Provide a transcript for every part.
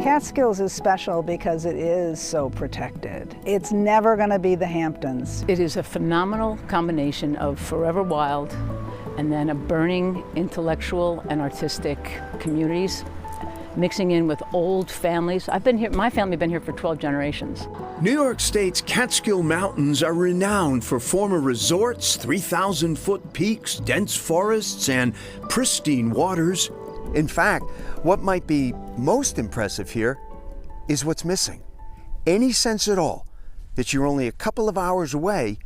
Catskills is special because it is so protected. It's never going to be the Hamptons. It is a phenomenal combination of forever wild and then a burning intellectual and artistic communities, mixing in with old families. I've been here, my family has been here for 12 generations. New York State's Catskill Mountains are renowned for former resorts, 3,000-foot peaks, dense forests, and pristine waters. In fact, what might be most impressive here is what's missing. Any sense at all that you're only a couple of hours away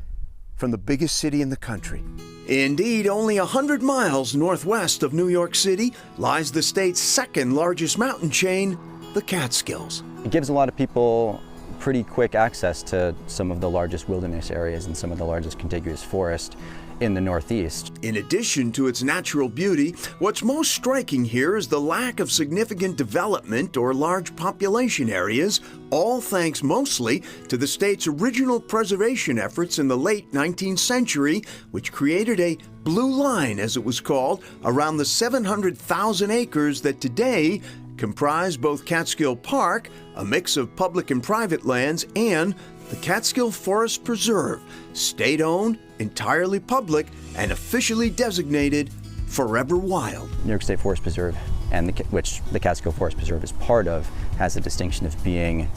from the biggest city in the country. Indeed, only 100 miles northwest of New York City lies the state's second largest mountain chain, the Catskills. It gives a lot of people pretty quick access to some of the largest wilderness areas and some of the largest contiguous forest in the Northeast. In addition to its natural beauty, what's most striking here is the lack of significant development or large population areas, all thanks mostly to the state's original preservation efforts in the late 19th century, which created a blue line, as it was called, around the 700,000 acres that today comprise both Catskill Park, a mix of public and private lands, and the Catskill Forest Preserve, state-owned, entirely public, and officially designated Forever Wild. New York State Forest Preserve, and which the Catskill Forest Preserve is part of, has the distinction of being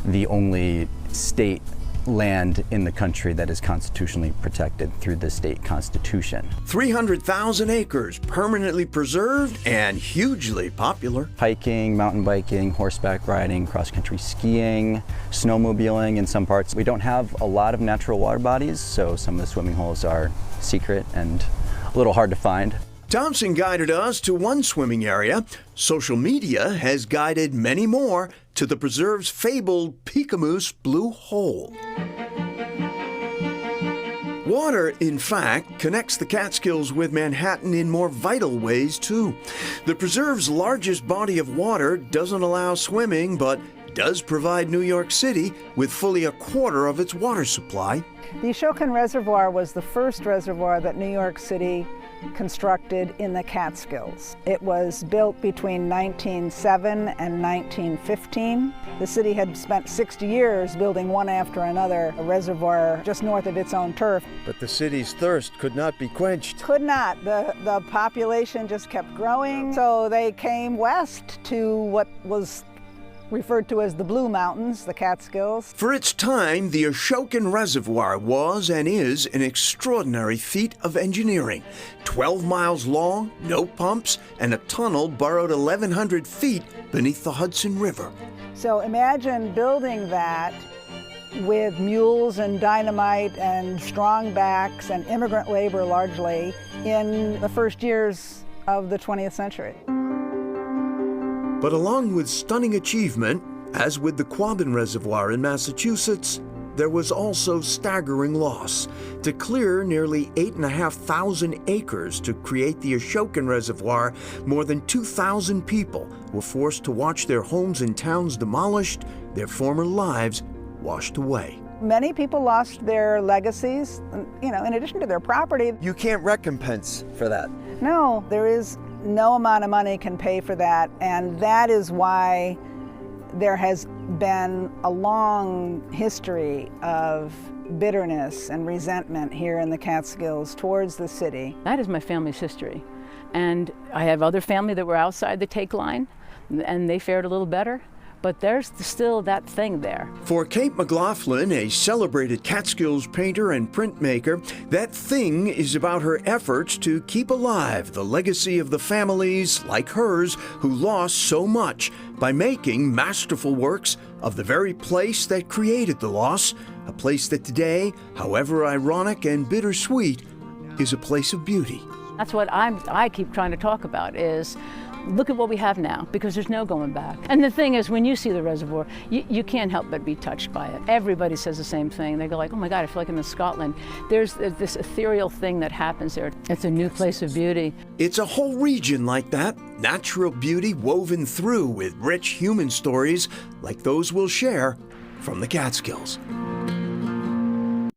the only state land in the country that is constitutionally protected through the state constitution. 300,000 acres permanently preserved and hugely popular. Hiking, mountain biking, horseback riding, cross-country skiing, snowmobiling in some parts. We don't have a lot of natural water bodies, so some of the swimming holes are secret and a little hard to find. Thompson guided us to one swimming area. Social media has guided many more to the preserve's fabled Picaymoose Blue Hole. Water, in fact, connects the Catskills with Manhattan in more vital ways, too. The preserve's largest body of water doesn't allow swimming, but does provide New York City with fully a quarter of its water supply. The Ashokan Reservoir was the first reservoir that New York City constructed in the Catskills. It was built between 1907 and 1915. The city had spent 60 years building one after another a reservoir just north of its own turf. But the city's thirst could not be quenched. Could not. The population just kept growing, so they came west to what was referred to as the Blue Mountains, the Catskills. For its time, the Ashokan Reservoir was and is an extraordinary feat of engineering. 12 miles long, no pumps, and a tunnel burrowed 1,100 feet beneath the Hudson River. So imagine building that with mules and dynamite and strong backs and immigrant labor largely in the first years of the 20th century. But along with stunning achievement, as with the Quabbin Reservoir in Massachusetts, there was also staggering loss. To clear nearly 8,500 acres to create the Ashokan Reservoir, more than 2,000 people were forced to watch their homes and towns demolished, their former lives washed away. Many people lost their legacies, in addition to their property. You can't recompense for that. No, there is no amount of money can pay for that, and that is why there has been a long history of bitterness and resentment here in the Catskills towards the city. That is my family's history. And I have other family that were outside the take line, and they fared a little better. But there's still that thing there. For Kate McLaughlin, a celebrated Catskills painter and printmaker, that thing is about her efforts to keep alive the legacy of the families like hers who lost so much by making masterful works of the very place that created the loss, a place that today, however ironic and bittersweet, is a place of beauty. That's what I keep trying to talk about is look at what we have now, because there's no going back. And the thing is, when you see the reservoir, you can't help but be touched by it. Everybody says the same thing. They go like, oh my God, I feel like I'm in Scotland. There's this ethereal thing that happens there. It's a new place of beauty. It's a whole region like that. Natural beauty woven through with rich human stories like those we'll share from the Catskills.